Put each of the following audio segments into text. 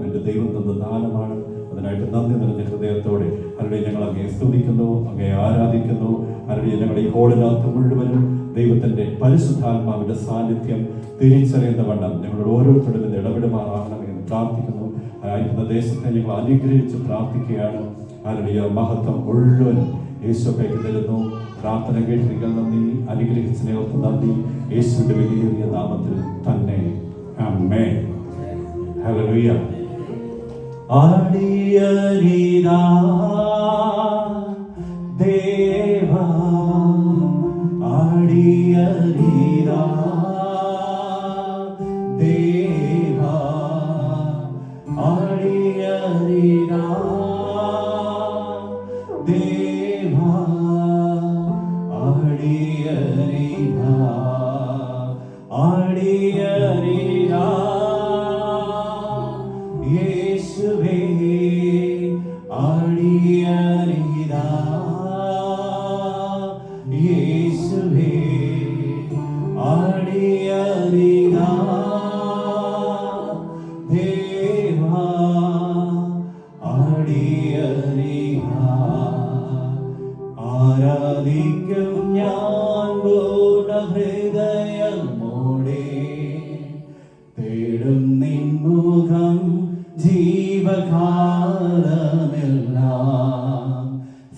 എൻ്റെ ദൈവം തന്ന ദാനമാണ്. അതിനായിട്ട് നന്ദി നിറഞ്ഞ ഹൃദയത്തോടെ ഹല്ലേലൂയ ഞങ്ങൾ അങ്ങയെ സ്തുതിക്കുന്നു, അങ്ങയെ ആരാധിക്കുന്നു. ഹല്ലേലൂയ ഞങ്ങളുടെ ഈ ഹോളിനകത്ത് മുഴുവനും ദൈവത്തിൻ്റെ പരിശുദ്ധാത്മാവിൻ്റെ സാന്നിധ്യം തിരിച്ചറിയുന്ന വണ്ണം ഞങ്ങളുടെ ഓരോരുത്തരും ഇടപെടുമാറാകണമെന്ന് പ്രാർത്ഥിക്കുന്നു. ആയിരിക്കുന്ന ദേശത്തെ ഞങ്ങൾ അനുഗ്രഹിച്ച് പ്രാർത്ഥിക്കുകയാണ്. ഹല്ലേലൂയ മഹത്വം മുഴുവനും യേശുവിലേക്ക് തരുന്നു. പ്രാർത്ഥന കേട്ടിരിക്കാൻ നന്ദി, അനുഗ്രഹിച്ചതിനെ ഓർത്ത് നന്ദി. യേശുവിൻ്റെ വലിയ നാമത്തിൽ തന്നെ ആമേൻ. ഹല്ലേലൂയ. ആടിയരിതാ ദേവാ, ആടിയരിതാ ദേവാ, ആടിയരിതാ ദേവാ, ആടിയരിതാ, ആടിയരിതാ യേശുവേ, ആടിയരിതാ യേശുവേ, ആടിയരിതാ ദേവാ, ആടിയരിതാ. ആരാധിക്കും ഞാൻ പൂർണ്ണ ഹൃദയമോടെ, തേടും നിൻ മുഖം ജീവകാലമെല്ലാം,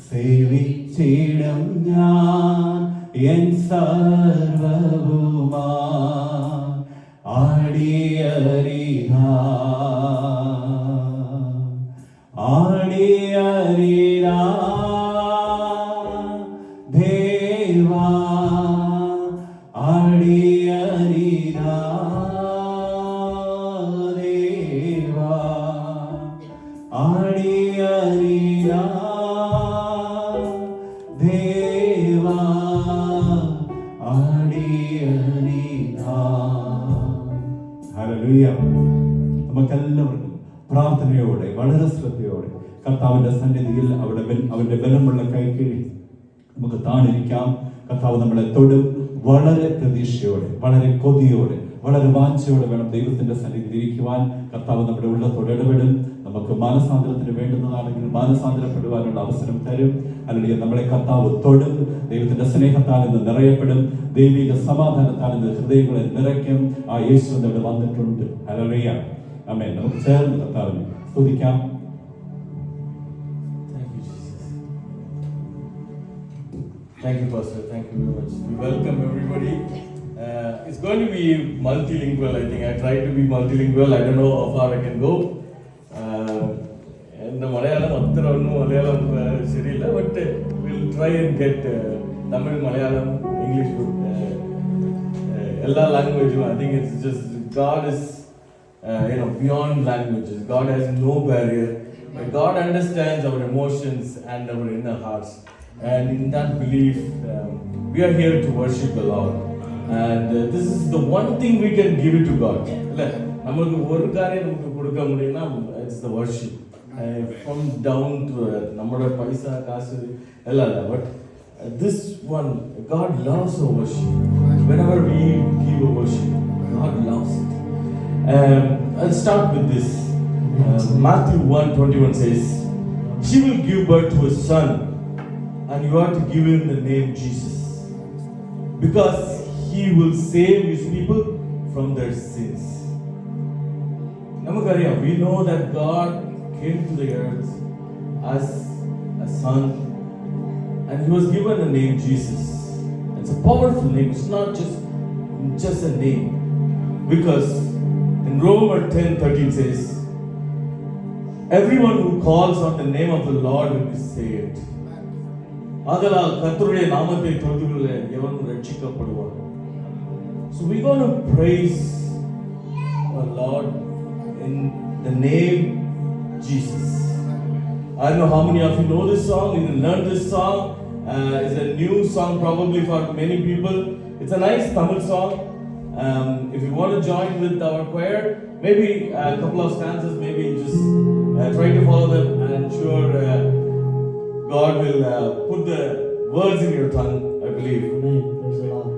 സേവിച്ചിടും ഞാൻ എൻ സർവ്വവുമാ. ആടിയരിതാ, ആടിയരിതാ ദേവാ, ആടിയരിതാ ദേവാ, ആടിയരിതാ ദേവാ, ആടിയരിതാ. ഹല്ലേലൂയ. നമുക്കെല്ലാവർക്കും പ്രാർത്ഥനയോടെ വളരെ ശ്രദ്ധയോടെ കർത്താവിന്റെ സന്നിധിയിൽ അവന്റെ ബലമുള്ള കൈക്കീഴിൽ നമുക്ക് താണിരിക്കാം. കർത്താവ് നമ്മളെ തൊടും. വളരെ പ്രതീക്ഷയോടെ, വളരെ കൊതിയോടെ, വളരെ വാഞ്ചയോടെ വേണം ദൈവത്തിന്റെ സന്നിധിയിൽ ഇരിക്കുവാൻ. കർത്താവ് നമ്മുടെ ഉള്ളത്തോട് ഇടപെടും. നമുക്ക് മാനസാന്തരത്തിന് വേണ്ടുന്നതാണെങ്കിൽ മാനസാന്തരപ്പെടുവാനുള്ള അവസരം തരും. അല്ലെങ്കിൽ നമ്മളെ കർത്താവ് തൊടും. ദൈവത്തിന്റെ സ്നേഹത്താൽ നിന്ന് നിറയപ്പെടും. ദൈവിക സമാധാനത്താൽ നിന്ന് ഹൃദയങ്ങളെ നിറയ്ക്കും. ആ യേശു ഇവിടെ വന്നിട്ടുണ്ട്. ഹല്ലേലൂയ. ആമേൻ. നമുക്ക് ചേർന്ന് കർത്താവിനെ സ്തുതിക്കാം. Thank you, Pastor. Thank you very much. We welcome everybody. It's going to be multilingual, I think. I try to be multilingual. I don't know how far I can go. And the Malayalam, Malayalam, Sirila, but we'll try and get Tamil, Malayalam, English, all languages. I think it's just God is, beyond languages. God has no barrier. God understands our emotions and our inner hearts. And in that belief, we are here to worship the Lord. And this is the one thing we can give it to God. It's the worship. From down to paisa, kasu, but this one, God loves our worship. Whenever we give a worship, God loves it. I'll start with this. Matthew 1:21 says, "She will give birth to a son, and you are to give him the name Jesus, because he will save his people from their sins." We know that God came to the earth as a son, and he was given a name Jesus. It's a powerful name. It's not just a name, because in Romans 10:13 says, "Everyone who calls on the name of the Lord will be saved." ஆதலால் கர்த்தருடைய நாமத்தை தொழுதுகொள்ள எவனும் ரட்சிக்கப்படுவான். So we're going to praise our Lord in the name Jesus. I don't know how many of you know this song. You can learn this song. It's a new song probably for many people. It's a nice Tamil song. If you want to join with our choir, maybe a couple of stanzas, maybe just try to follow them, and sure God will put the words in your tongue, I believe. Amen. Praise the Lord.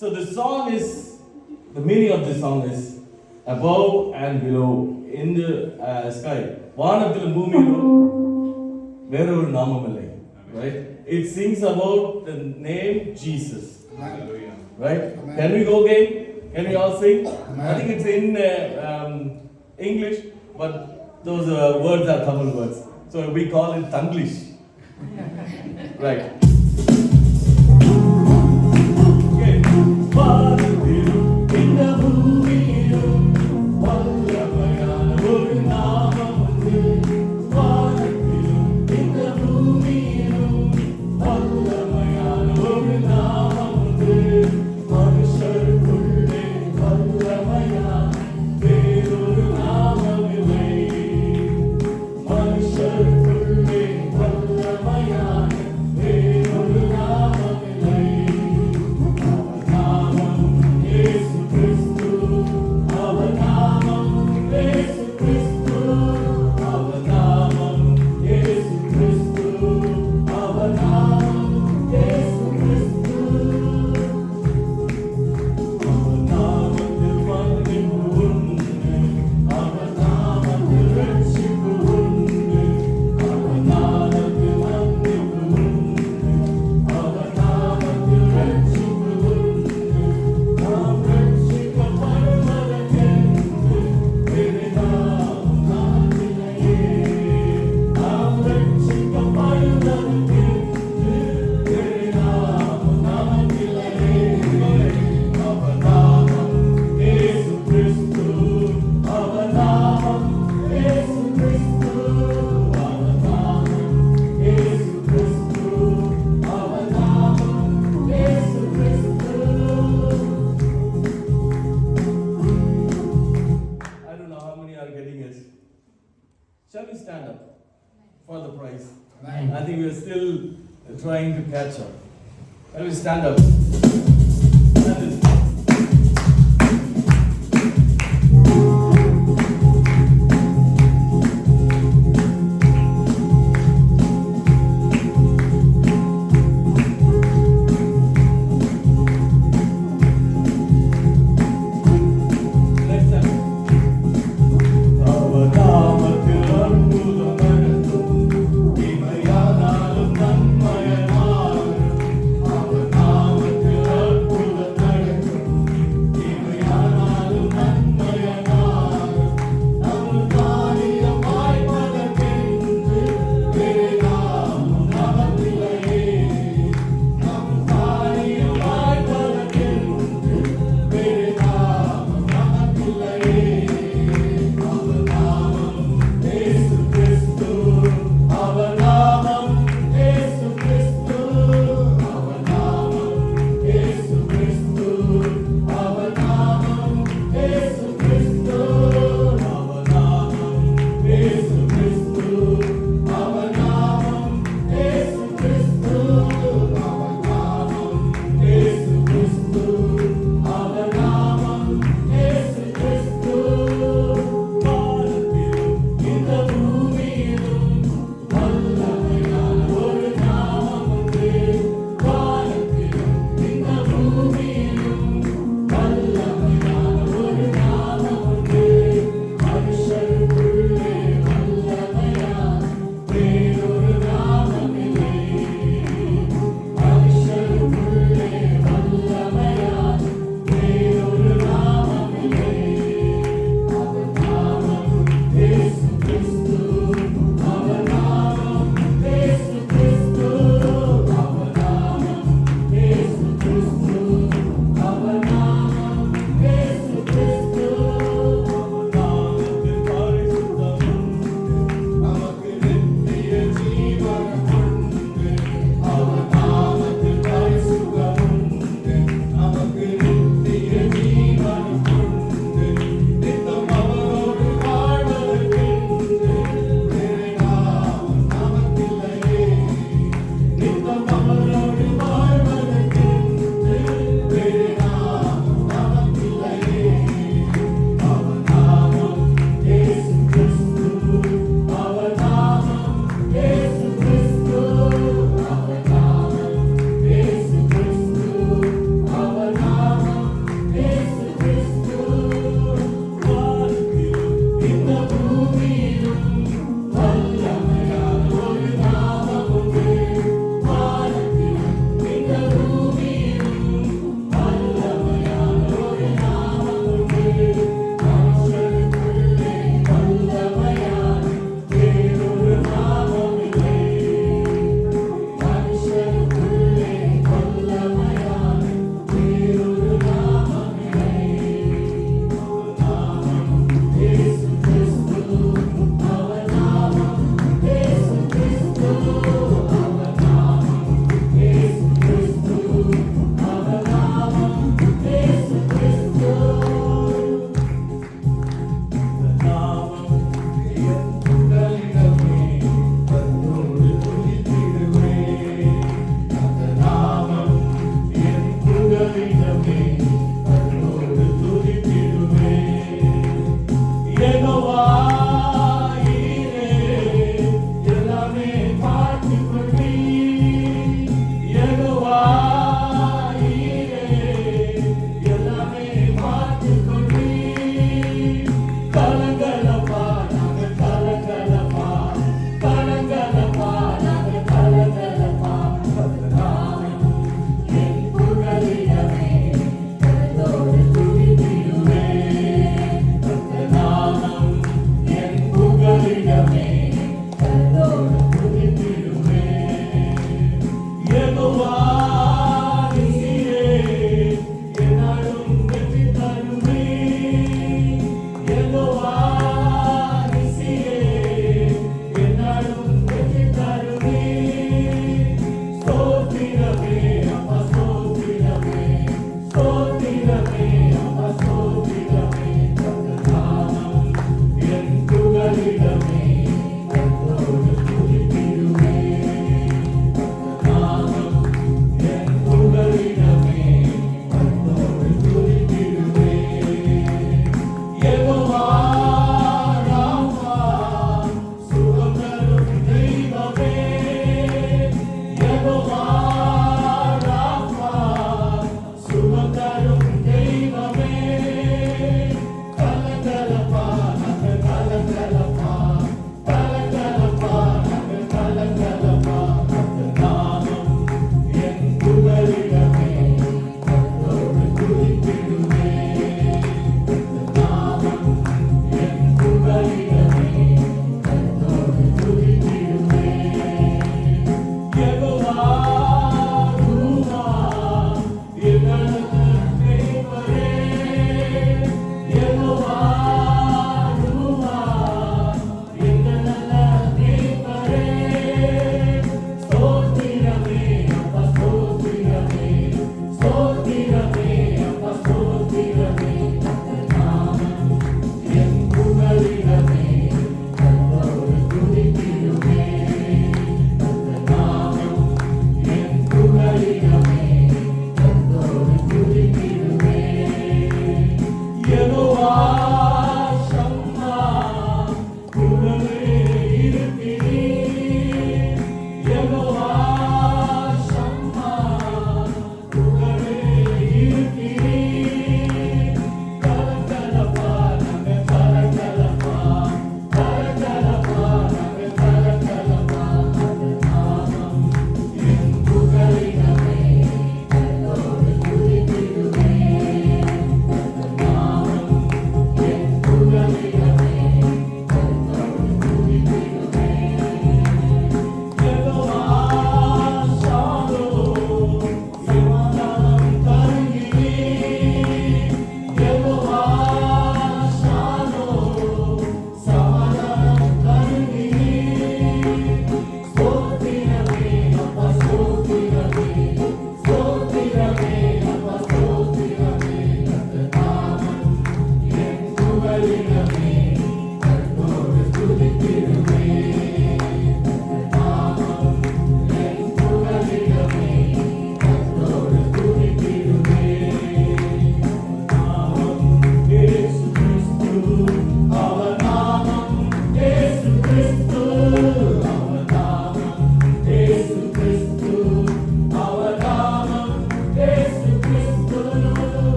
So the song is, the meaning of this song is above and below in the sky. வானத்திலும் பூமியிலும் வேறொரு நாமம் இல்லை. Right? It sings about the name Jesus. Right? Can we go again? Can we all sing? I think it's in English, but those words are Tamil words. So we call it Tanglish. Right. Okay. வானத்திலும் இந்த பூமியிலும் வல்லமையான ஒரு நாமம் உண்டு. வானத்திலும் இந்த பூமியிலும் வல்லமையான ஒரு நாமம் உண்டு. மனுஷருக்குள்ளே வல்லமையான வேறொரு நாமம் இல்லை. மனுஷருக்குள்ளே வல்லமையான வேறொரு நாமம் இல்லை. அவர் நாமம் இயேசு கிறிஸ்து. அவர் நாமம் இயேசு கிறிஸ்து. அவர் நாமம் இயேசு கிறிஸ்து. அவர் நாமம் இயேசு கிறிஸ்து. அவர் நாமத்தில் மன்னிப்பு உண்டு. அவர் நாமத்தில் ரட்சிப்பு உண்டு. அவர் நாமத்தில் மன்னிப்பு உண்டு. அவர் நாமத்தில் ரட்சிப்பு உண்டு. நாம் ரட்சிக்கப்படுவதற்கென்று வேறு நாமம் நாமில்லையே. நாம் ரட்சிக்கப்படுவதற்கென்று வேறு நாமம் நாமில்லையே. அவர் நாமம் இயேசு கிறிஸ்து. அவர் நாமம் இயேசு கிறிஸ்து. அவர் நாமம் இயேசு கிறிஸ்து. அவர் நாமம் இயேசு கிறிஸ்து. I don't know how many are getting it. Shall we stand up for the prize? I think we are still trying to catch up. Shall we stand up? That is- Next time. அவர் நாமத்தில் அற்புதம் நடக்கும். தீமையானாலும் நன்மையானாலும் அவர் நாமத்தில்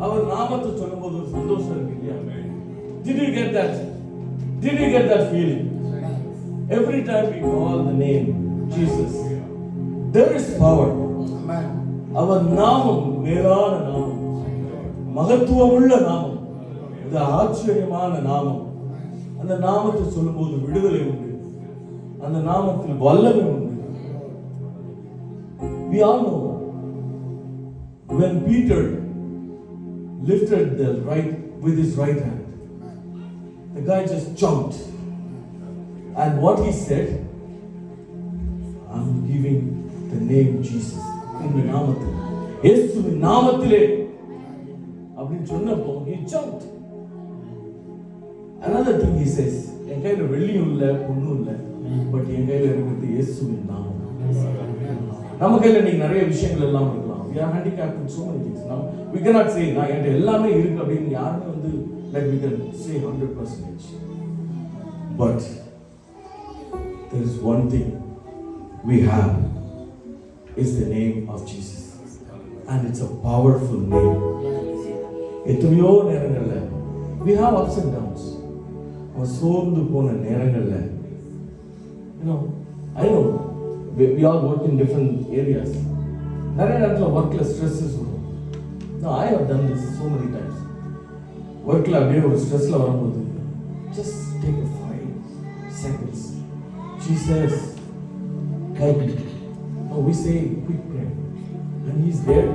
அவர் நாமத்தை சொல்லும்போது ஒரு சந்தோஷம் இருக்கு இல்லையா? Did you get that? Did you get that feeling? Every time we call the name Jesus, there is power. அவர் நாமம் மேலான நாமம், மகத்துவமுள்ள நாமம், இது ஆச்சரியமான நாமம். அந்த நாமத்தை சொல்லும்போது விடுதலை உண்டு, அந்த நாமத்தில் வல்லமை உண்டு. We all know when Peter lifted the right with his right hand, the guy just jumped, and what he said, I'm giving the name Jesus. இந்த நாமத்தில், இயேசுவின் நாமத்திலே அப்படின்னு சொன்னப்போ he jumped. Another thing he says, என் கையில வெள்ளியும் இல்லை பொண்ணும் இல்லை, பட் என் கையில இருக்கிறது இயேசுவின் நாமம். நம்ம கையில இன்னைக்கு நிறைய விஷயங்கள் எல்லாம் இருக்கலாம். we are handicapped in so many things. Now we cannot say நான் என்கிட்ட எல்லாமே இருக்கு அப்படின்னு யாருமே வந்து like we can say 100%. But there is one thing we have is the name of Jesus, and it's a powerful name. எத்தனையோ நேரங்கள்ல we have ups and downs. அவன் சோர்ந்து போன நேரங்கள்ல I know we all work in different areas. நிறைய நேரத்தில் ஒர்க்கில் stresses வரும். I have done this so many times. ஒர்க்கில் அப்படியே ஒரு ஸ்ட்ரெஸ்ஸில் வரும்போது just take a 5 seconds. She says, help me. No, we say quick prayer. And he's there.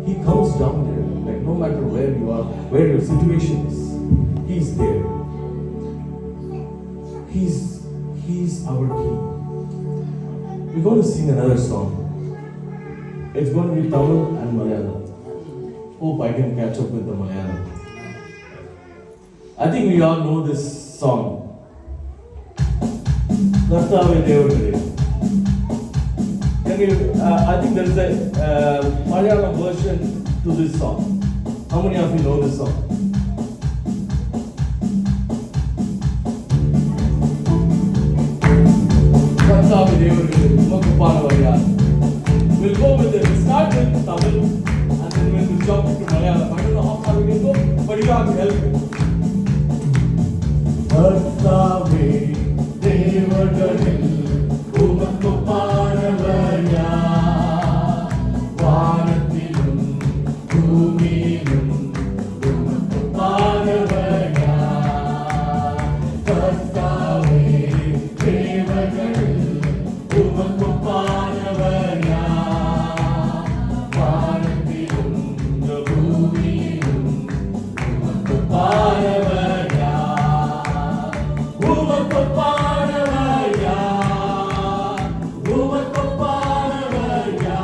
He comes down there. Like no matter where you are, where your situation is, he's there. He's our King. We're going to sing another song. It's going to be Tamil and Malayalam. Hope I can catch up with the Malayalam. I think we all know this song. Kartave Devagade. I think there is a Malayalam version to this song. How many of you know this song? Kartave Devagade, Umakupanavarya. We'll go with it. We'll start with Tamil and then we'll jump to Malayalam. I don't know how far we can go, but you have to help me. Kartave Devagade, Umakupanavarya. வானத்திலும் பூமியிலும் உமக்குப்பானவரா. கர்த்தாவே தேவர்கள் உமக்குப்பானவரா. வானத்திலும் பூமியிலும் உமக்குப்பானவரா. உமக்குப்பானவரா. உமக்குப்பானவரா.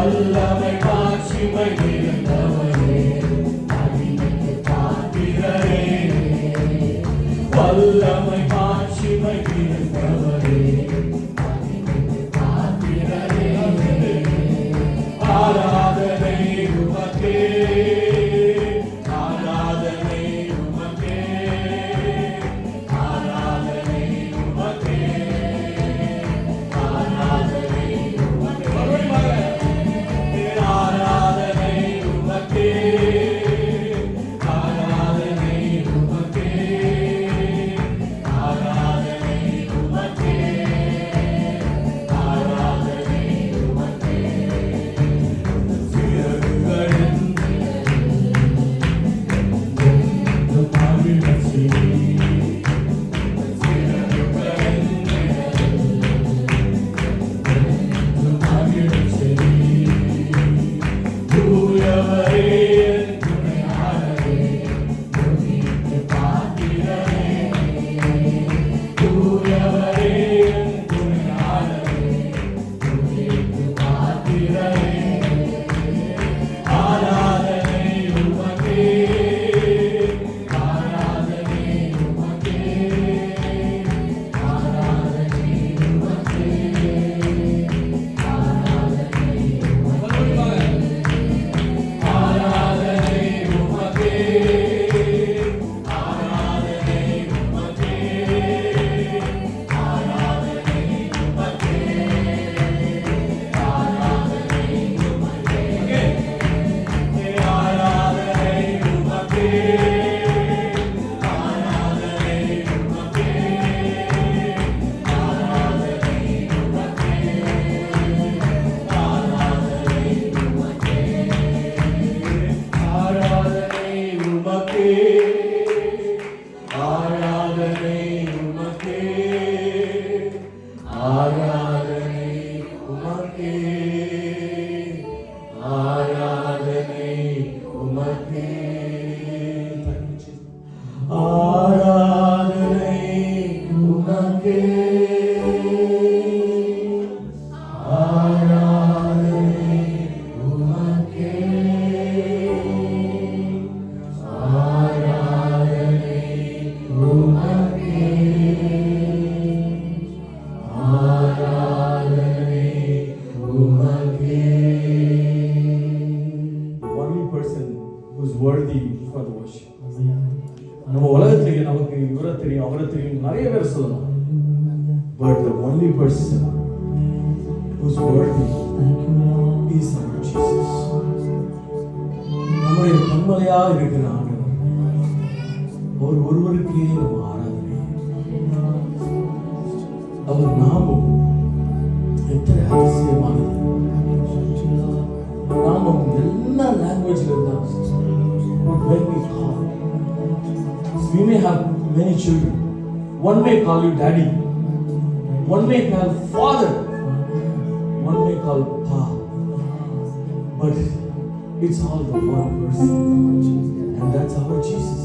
வல்லமை மாட்சிமை நிறைந்தவரே, மகிமைக்கு பாத்திரரே. வல்லமை மாட்சிமை நிறைந்தவரே, மகிமைக்கு பாத்திரரே. ஆராதனை உமக்கே, ஆராதனை உமக்கே, ஆராதனை உமக்கே, ஆராதனை உமக்கே. ஆராதனை உமக்கே, ஆராதனை உமக்கே, ஆராதனை உமக்கே, ஆராதனை உமக்கே. சிறகுகளின் மகிழ்ச்சி, சிறகுகளின் மகிழ்ச்சி. தூயவரே என் துணையாளரே, துதிக்கு பாத்திரரே. தூயவரே என் துணையாளரே, துதிக்கு பாத்திரரே. ஆராதனை உமக்கே, ஆராதனை உமக்கே, ஆராதனை உமக்கே, ஆராதனை உமக்கே. ஆராதனை உமக்கே, ஆராதனை உமக்கே, ஆராதனை உமக்கே, ஆராதனை உமக்கே. ஆராதனை உமக்கே, ஆராதனை உமக்கே, ஆராதனை உமக்கே, ஆராதனை உமக்கே. ஆராதனை உமக்கே, ஆராதனை உமக்கே, ஆராதனை உமக்கே, ஆராதனை உமக்கே. ஆராதனை உமக்கே, ஆராதனை உமக்கே, ஆராதனை உமக்கே, ஆராதனை உமக்கே. The only person who is worthy for the worship. நம்ம உலகத்திலேயே நமக்கு இவரை தெரியும் அவரை தெரியும் நிறைய பேர் சொல்லலாம். But the only person who's worthy is our Jesus. நம்முடைய கண்மலையா இருக்கிற ஆண்டவர், அவர் ஒருவருக்கே நம்ம ஆராதனை. அவர் நாமம் எத்தனை அதிசயமானது. நாமம் எல்லா லாங்குவேஜ்ல இருந்தாலும் when we call, we may have many children. One may call you daddy, one may call father, one may call pa, but it's all the one person, and that's our Jesus.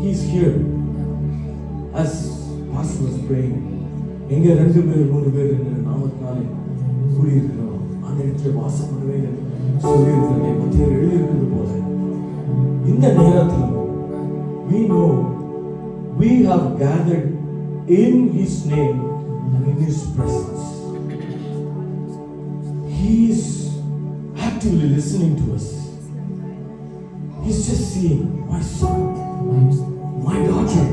He's here. As pastor was praying, எங்க 2 பேர் 3 பேர் என்ற நாமத்தினாலே கூடியிருக்கிறோம், அந்த இடத்துல வாசம் பண்ணுவேன் சொல்லியிருக்கிறேன். மத்தியில் எழுதியிருக்கிறது போல இந்த நேரத்தில் we know we have gathered in His name and in His presence. He is actively listening to us. He's just seeing, my son, my daughter,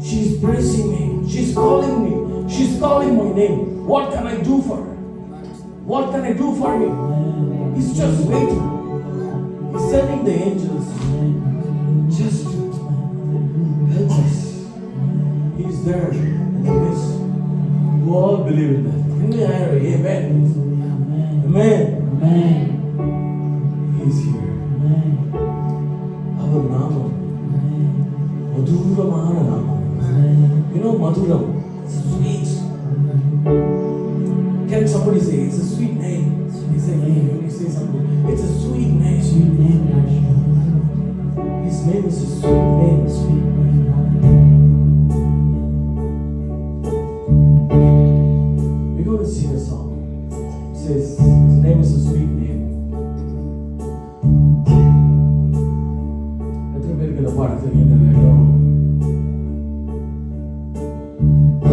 she's praising me, she's calling me, she's calling my name. What can I do for her? What can I do for me? He's just waiting. He's sending the angels just to help us. He's there in the midst. You all believe in that. Amen. Amen. Amen. He's here. Our Namam, Madhuramana Namam. You know Madhuram, it's sweet. Can somebody say it's a sweet name? He say when you say something, it's a sweet name. Sweet name. His name is a sweet name. Sweet name. We're going to sing a song. says his name is a sweet name. எத்தனை பேருக்கு இந்த பாட்டு தெரியும்?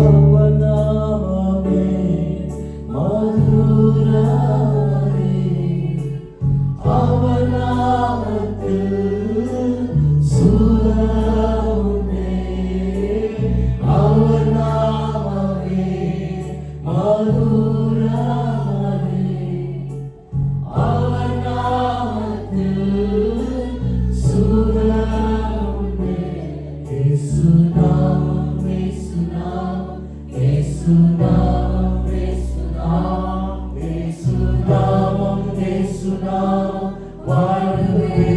அவநாமமே மதுரமே, அவநாமத்தில் சுகமே, அவநாமமே மதுரமே, அவநாமத்தில் சுகமே. இயேசுநாமம், இயேசுநாமம், இயேசுநாமம், இயேசுநாமம், இயேசுநாமம், இயேசுநாமம் வாழ்வே.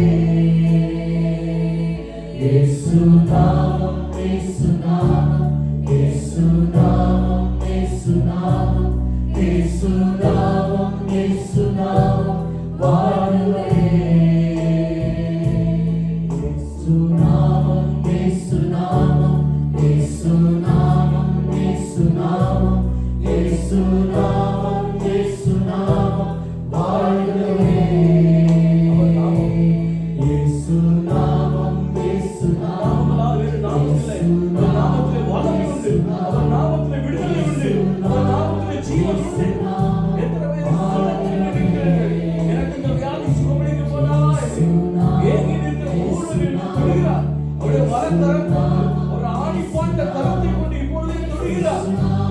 இயேசுநாமம், இயேசுநாமம், இயேசுநாமம், இயேசுநாமம், இயேசுநாமம், இயேசுநாமம் வாழ்வே. இயேசுநாமம், இயேசுநாமம், இயேசுநாமம், இயேசுநாமம், இயேசுநாமம், இயேசுநாமம் வாழ்வே. இயேசுநாமம், இயேசுநாமம், நாமத்திலே வல்லமை உண்டு, அவர் நாமத்திலே விடுதலை உண்டு, அவர் நாமத்திலே ஜீவன் உண்டு. எத்தனை பேர் சொல்லுகிறீர்கள், எனக்கு இந்த வியாதி சுகமளிக்க போனாய், ஏங்கி நிற்கிற ஊழலில் தொடுகிறார். அவருடைய வரக்கரம் ஒரு ஆணி போன்ற கரத்தை கொண்டு இப்பொழுதே தொடுகிறார்.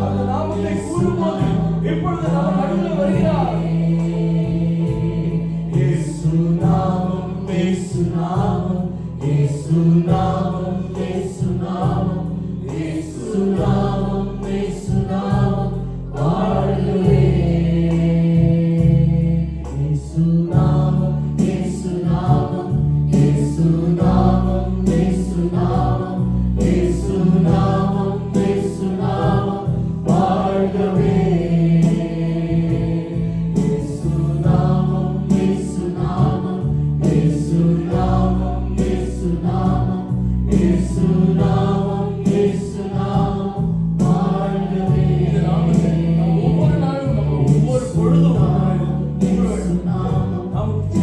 அந்த நாமத்தை கூறும்போது இப்பொழுது நம்ம நடுவில் வருகிறார். இயேசுநாமம், இயேசுநாமம், இயேசுநாமம், இயேசுநாமம், இயேசுநாமம், இயேசுநாமம் வாழ்வே. இயேசுநாமம், இயேசுநாமம், இயேசுநாமம், இயேசுநாமம், இயேசுநாமம், இயேசுநாமம் வாழ்வே. இயேசுநாமம், இயேசுநாமம், இயேசுநாமம், இயேசுநாமம், இயேசுநாமம், இயேசுநாமம் வாழ்வே. இந்த நாமத்தை நாம் ஒவ்வொரு நாளும், நம்ம ஒவ்வொரு பொழுதும் நாம்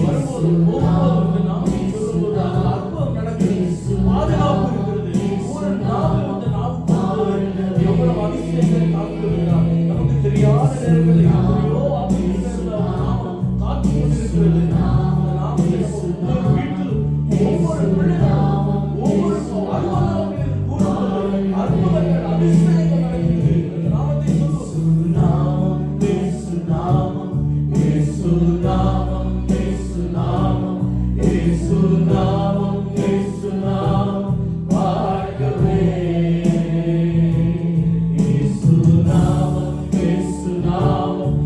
வரும்போது போகும்போது இந்த நாமத்தை சொல்லும்போது அதில் அற்புதம் நடக்கிறது, பாதுகாப்பு இருக்கிறது. ஒவ்வொரு நாளும் இந்த நாமத்தை எவ்வளவு அதிசயங்களை காத்துகிறார். நமக்கு தெரியாத நேரங்களில் எத்தனையோ அதிசயங்களை நாமம் காத்து கொண்டிருக்கிறது. இந்த நாமத்தை ஒவ்வொரு வீட்டில், ஒவ்வொரு பிள்ளைகளும், ஒவ்வொரு அற்புதங்கள் கூறும்போது அற்புதங்கள், அதிசயங்கள் நடக்கிறது. இந்த நாமத்தை சொல்லுவோம். நாமம், இயேசுநாமம், இயேசுநாமம், இயேசுநாமம், இயேசுநாமம், இயேசுநாமம் வாழ்வே. இயேசுநாமம், இயேசுநாமம்,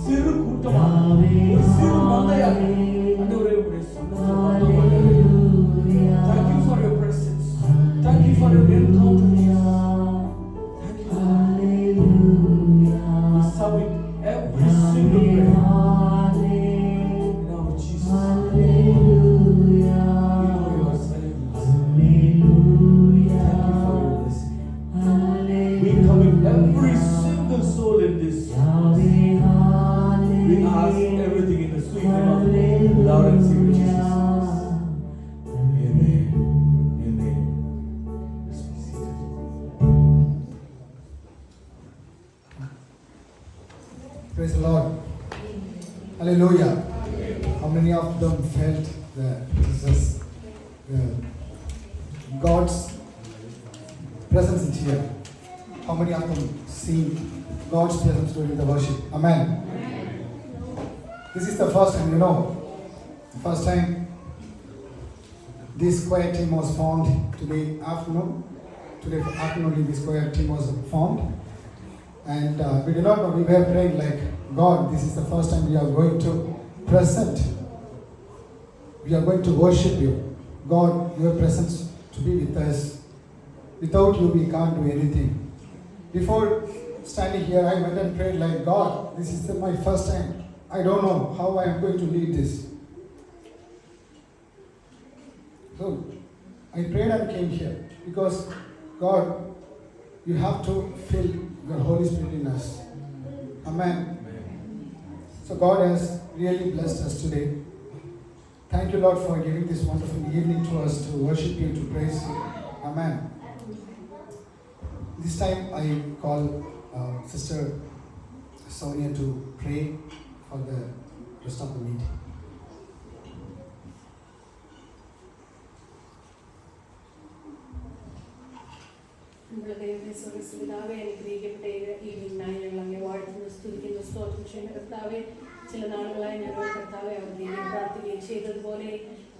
சிறு every single prayer. Now, Jesus, we know you are silent. Thank you for your blessing. We commit every single soul in this house. We ask everything in the sweet name of the Lord and Savior Jesus Christ. Amen. Amen. Let's be seated. Praise the Lord. Hallelujah. How many of them felt that Jesus, God's presence is here? How many of them seen God's presence during the worship? Amen. This is the first time, first time this choir team was formed today afternoon. Today afternoon this choir team was formed. And we did not know, we were praying like, God, this is the first time we are going to present. We are going to worship you. God, your presence to be with us. Without you, we can't do anything. Before standing here, I went and prayed like, God, this is my first time. I don't know how I am going to lead this. So, I prayed and came here because, God, you have to fill your Holy Spirit in us. Amen. So God has really blessed us today. Thank you, Lord, for giving this wonderful evening to us to worship you, to praise you. Amen. This time I call Sister Sonia to pray for the rest of the meeting. നമ്മുടെ ദൈവമേ സ്വർഗ്ഗസ്ഥപിതാവേ, അനുഗ്രഹിക്കപ്പെട്ട ഈവനിങ്ങിനായി ഞങ്ങൾ അങ്ങേ വാഴ്ത്തുന്നു, സ്തുതിക്കുന്നു, സ്തോത്രം ചെയ്യുന്ന കർത്താവേ. ചില നാളുകളായി ഞങ്ങൾ കർത്താവെ അവധിയും പ്രാർത്ഥിക്കുകയും ചെയ്തതുപോലെ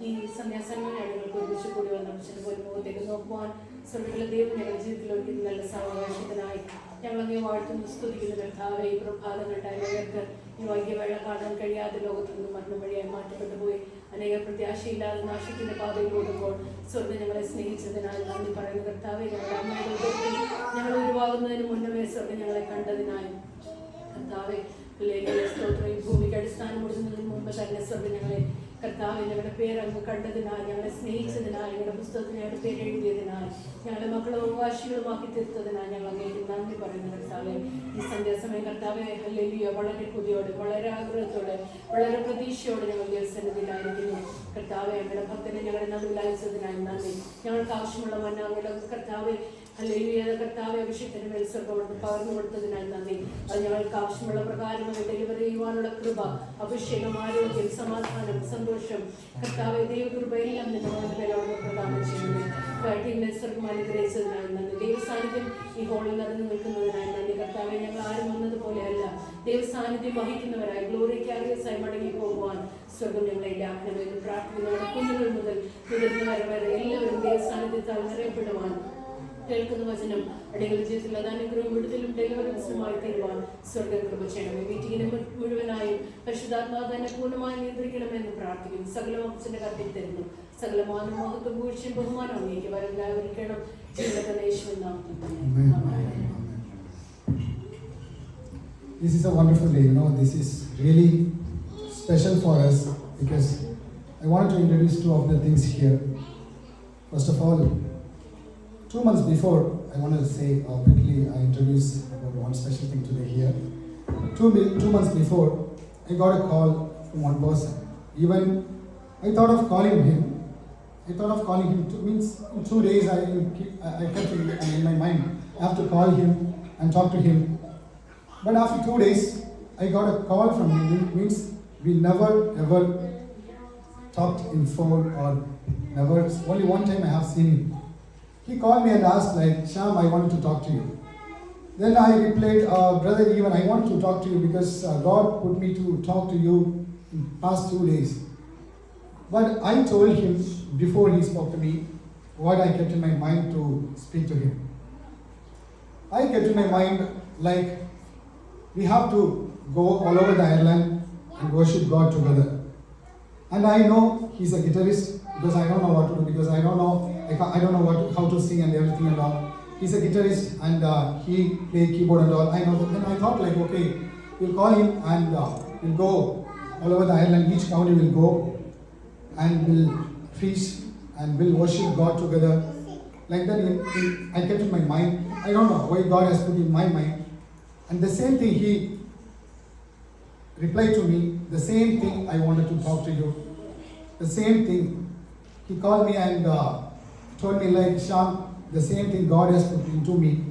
ഈ സന്യാസങ്ങൾ ഞങ്ങൾക്ക് ഒരുമിച്ച് കൂടി വന്ന പോലെ മുഖത്തേക്ക് നോക്കുവാൻ സ്വർഗ്ഗത്തിലെ ദൈവം ഞങ്ങളുടെ ജീവിതത്തിൽ ഒരുക്കുന്ന നല്ല സാവകാശത്തിനായി ഞങ്ങൾ അങ്ങേ വാഴ്ത്തുന്നു, സ്തുതിക്കുന്ന കർത്താവെ. ഈ പ്രഭാതങ്ങളുണ്ടായ ഞങ്ങൾക്ക് ഈ വൈകിയവേള കാണാൻ കഴിയാതെ ലോകത്തിൽ നിന്ന് മരണം വഴിയായി മാറ്റപ്പെട്ടു പോയി അനേക പ്രത്യാശയില്ലാതെ നാശത്തിന്റെ പാതയിൽ ഓടുമ്പോൾ സ്വർഗ്ഗം ഞങ്ങളെ സ്നേഹിച്ചതിനാൽ നന്ദി പറയുന്ന കർത്താവെ. ഞങ്ങളുടെ അമ്മയുടെ ഉദരത്തിൽ ഞങ്ങൾ ഉരുവാകുന്നതിന് മുന്നമേ സ്വർഗ്ഗം ഞങ്ങളെ കണ്ടതിനായി കർത്താവെ. സ്തോത്രം. ഈ ഭൂമിക്ക് അടിസ്ഥാനം കൊടുക്കുന്നതിന് മുമ്പ് തന്നെ സ്വർഗ്ഗം ഞങ്ങളെ കർത്താവ് ഞങ്ങളുടെ പേര് അങ്ങ് കണ്ടതിനാൽ, ഞങ്ങളെ സ്നേഹിച്ചതിനാൽ, ഞങ്ങളുടെ പുസ്തകത്തിൽ ഞങ്ങളുടെ പേര് എഴുതിയതിനാൽ, ഞങ്ങളുടെ മക്കളെ അവകാശികളുമാക്കി തീർത്തതിനാൽ ഞങ്ങൾ അങ്ങേക്ക് നന്ദി പറയുന്ന കർത്താവെ. ഈ സന്ധ്യാസമയം കർത്താവെ ഹല്ലേലൂയ വളരെ കൊതിയോടെ, വളരെ ആഗ്രഹത്തോടെ, വളരെ പ്രതീക്ഷയോടെ ഞങ്ങൾ ദൈവസന്നിധിയിലായിരിക്കുന്നു കർത്താവെ. ഞങ്ങളുടെ ഭക്തനെ ഞങ്ങളുടെ നടുവിൽ അയച്ചതിനായി നന്ദി. ഞങ്ങൾക്ക് ആവശ്യമുള്ള മന്നാങ്ങളുടെ കർത്താവെ ഹല്ലേലൂയ കർത്താവെ അഭിഷേകത്തിന് മേൽ സ്വർഗ്ഗം പകർന്നു കൊടുത്തതിനാൽ നന്ദി. അത് ഞങ്ങൾക്ക് ആവശ്യമുള്ള പ്രകാരം ഡെലിവറി ചെയ്യുവാനുള്ള കൃപ, അഭിഷേകം, ആരോഗ്യം, സമാധാനം, സന്തോഷം കർത്താവെ ദൈവകൃപയെല്ലാം നിങ്ങളുടെ മേലോട് പ്രദാനം ചെയ്യുന്നത് ടീമിനെ സ്വർഗ്ഗം അനുഗ്രഹിച്ചതിനായി നന്ദി. ദൈവസാന്നിധ്യം ഈ ഹോളിൽ നിറഞ്ഞു നിൽക്കുന്നതിനായി നന്ദി കർത്താവെ. ഞങ്ങൾ ആരും വന്നതുപോലെയല്ല, ദൈവസാന്നിധ്യം വഹിക്കുന്നവരായി ഗ്ലോറി ക്യാരിയേഴ്സായി മടങ്ങി പോകുവാൻ സ്വർഗ്ഗം ഞങ്ങളെ ഇല്ലാക്കണമെന്ന് പ്രാർത്ഥിക്കുന്നവരുടെ കുഞ്ഞുങ്ങൾ മുതൽ മുതിർന്നവരെ വരെ എല്ലാവരും ദൈവസാന്നിധ്യത്താൽ നിറയപ്പെടുവാൻ കേൾക്കുന്ന വചനം അടികളുടെ ജീവിതത്തിൽ അത് അനുഗ്രഹം വിടുതലും ഡെലിവറൻസുമായി തീരുവാൻ സ്വർഗ്ഗം കൃപ ചെയ്യണമേ. മീറ്റിങ്ങിനെ മുഴുവനായും പരിശുദ്ധാത്മാവ് തന്നെ പൂർണ്ണമായി നിയന്ത്രിക്കണമെന്ന് പ്രാർത്ഥിക്കുന്നു. സകല വംശന്റെ കത്തിൽ തരുന്നു. സകല മാനമഹത്വം വീഴ്ചയും ബഹുമാനം അങ്ങേക്ക് വരണ്ടായിരിക്കണം. ജീവിതത്തെ യേശുവിൻ നാമത്തിൽ തന്നെ. This is a wonderful day. This is really special for us because I wanted to introduce two of the things here. First of all, 2 months before, I want to say quickly, I introduced about one special thing today here. 2 months before, I got a call from one person. Even I thought of calling him. Means in 2 days I kept it in my mind. I have to call him and talk to him. But after 2 days, I got a call from him. It means we never ever talked in phone or never. Only one time I have seen him. He called me and asked like, Shyam, I wanted to talk to you. Then I replied, brother, even I wanted to talk to you because God put me to talk to you in past 2 days. But I told him before he spoke to me what I kept in my mind to speak to him. I kept in my mind like we have to go all over the Ireland and worship God together. And I know he's a guitarist because I don't know what to do because I don't know how to sing and everything and all. He's a guitarist and he play keyboard and all. I know that. Then I thought like, okay, we'll call him and we'll go all over the Ireland. Each county will go and will preach and will worship God together. Like that, I kept in my mind. I don't know why God has put in my mind. And the same thing he replied to me, the same thing I wanted to talk to you. The same thing. He called me and told me like, Shyam, the same thing God has put into me.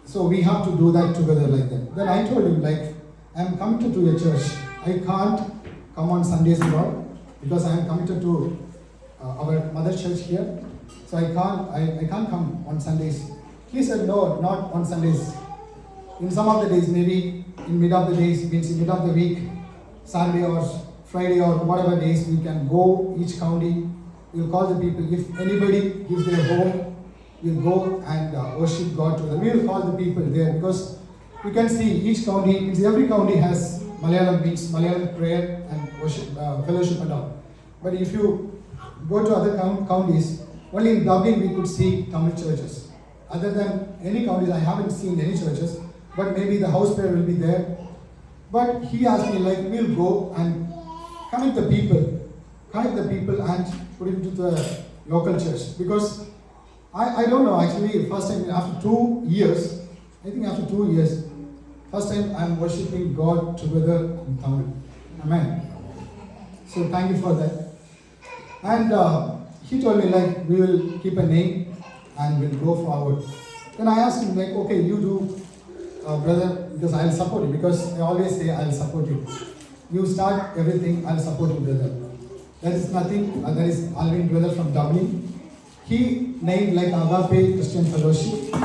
So we have to do that together like that. Then I told him like, I am committed to a church. I can't come on Sundays and all because I am committed to our mother church here. So I can't come on Sundays. He said, no, not on Sundays. In some of the days, maybe in mid of the days, means in mid of the week, Saturday or Friday or whatever days, we can go each county. We'll call the people. If anybody gives their home, we'll go and worship God together. We'll call the people there because you can see each county, means every county has Malayalam means Malayalam prayer and worship, fellowship and all. But if you go to other counties, only in Dublin we could see Tamil churches. Other than any counties, I haven't seen any churches, but maybe the house prayer will be there. But he asked me like, we'll go and connect the people and put it to the local church. Because I don't know, actually, first time after 2 years, I think after 2 years, first time I'm worshiping God together in Tamil. Amen. So thank you for that. And he told me like, we will keep a name and we'll go forward. Then I asked him like, okay, you do, brother, because I'll support you. Because I always say I'll support you. You start everything, I'll support you, brother. That is nothing, that is Alvin brother from Dublin. He named like Agape Christian Fellowship.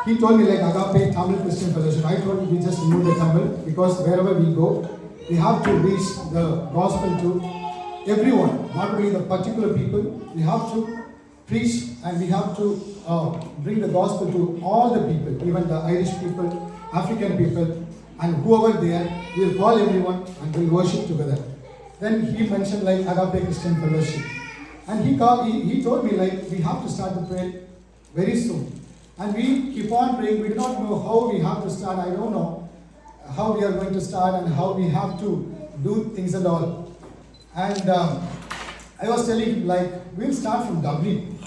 He told me like Agape Tamil Christian Fellowship. I told him we just remove the Tamil because wherever we go, we have to reach the gospel to everyone, not only the particular people. We have to preach and we have to bring the gospel to all the people, even the Irish people, African people, and whoever there, we'll call everyone and we'll worship together. Then he mentioned like Agape Christian Fellowship. And he told me like, we have to start the prayer very soon. And we keep on praying. We do not know how we have to start. I don't know how we are going to start and how we have to do things and all. And I was telling him like, we'll start from Dublin.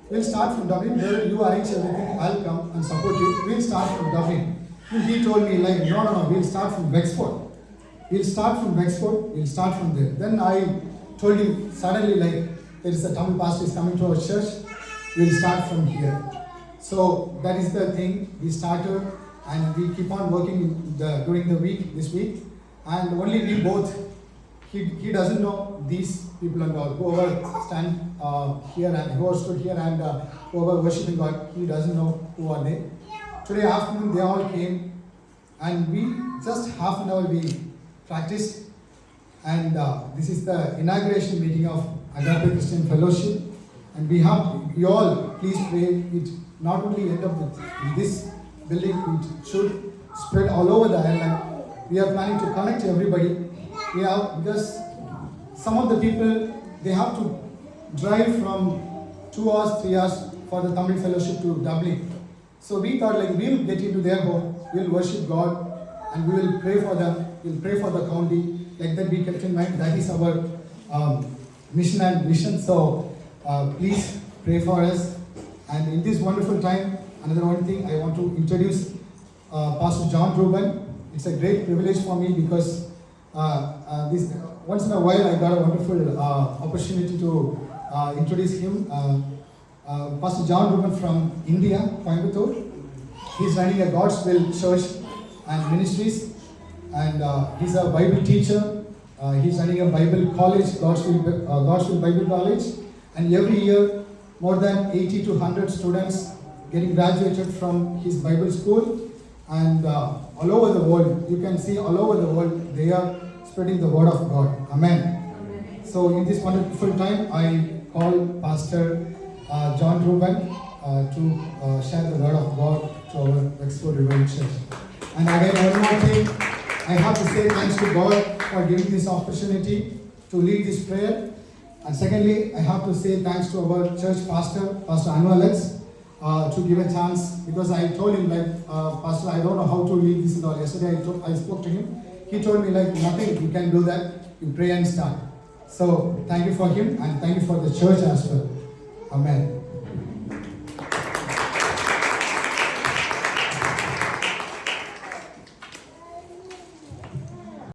We'll start from Dublin. Where you arrange everything, I'll come and support you. We'll start from Dublin. And he told me like, no, we'll start from Wexford. We'll start from Wexford. We'll start from there. Then I told him suddenly like, there is a Tamil pastor is coming to our church. We'll start from here. So that is the thing. We started and we keep on working during the week, this week. And only we both, he doesn't know these people and all. Whoever stand here and whoever stood here and whoever worshiping God, he doesn't know who are they. Today afternoon they all came and we just half an hour we practiced. And this is the inauguration meeting of Agape Christian Fellowship. And we have, you all please pray it not only end up with this building, it should spread all over the island. We are planning to connect everybody. We have, because some of the people, they have to drive from 2 hours, 3 hours for the Tamil Fellowship to Dublin. So we thought like, we'll get into their home, we'll worship God and we will pray for them, we'll pray for the county. Like that we kept in mind, that is our mission and vision. So please pray for us. And in this wonderful time, another one thing I want to introduce Pastor John Ruben. It's a great privilege for me because this once in a while I got a wonderful opportunity to introduce him. Pastor John Ruben from India, Coimbatore. He's running a God's Will Church and Ministries, and he's a Bible teacher. He's running a Bible college, God's Will Bible College, and every year more than 80 to 100 students getting graduated from his Bible school, and all over the world, you can see all over the world, they are spreading the word of God. Amen. So in this wonderful time, I call Pastor John Ruben to share the word of God to our Wexford Revival Church. And again, one more thing, I have to say thanks to God for giving this opportunity to lead this prayer. And secondly, I have to say thanks to our church pastor, Pastor Anu Alex. to give a chance, because I told him like, Pastor, I don't know how to lead this and all. Yesterday I spoke to him. He told me like, nothing, you can do that. You pray and start. So thank you for him and thank you for the church as well. Amen.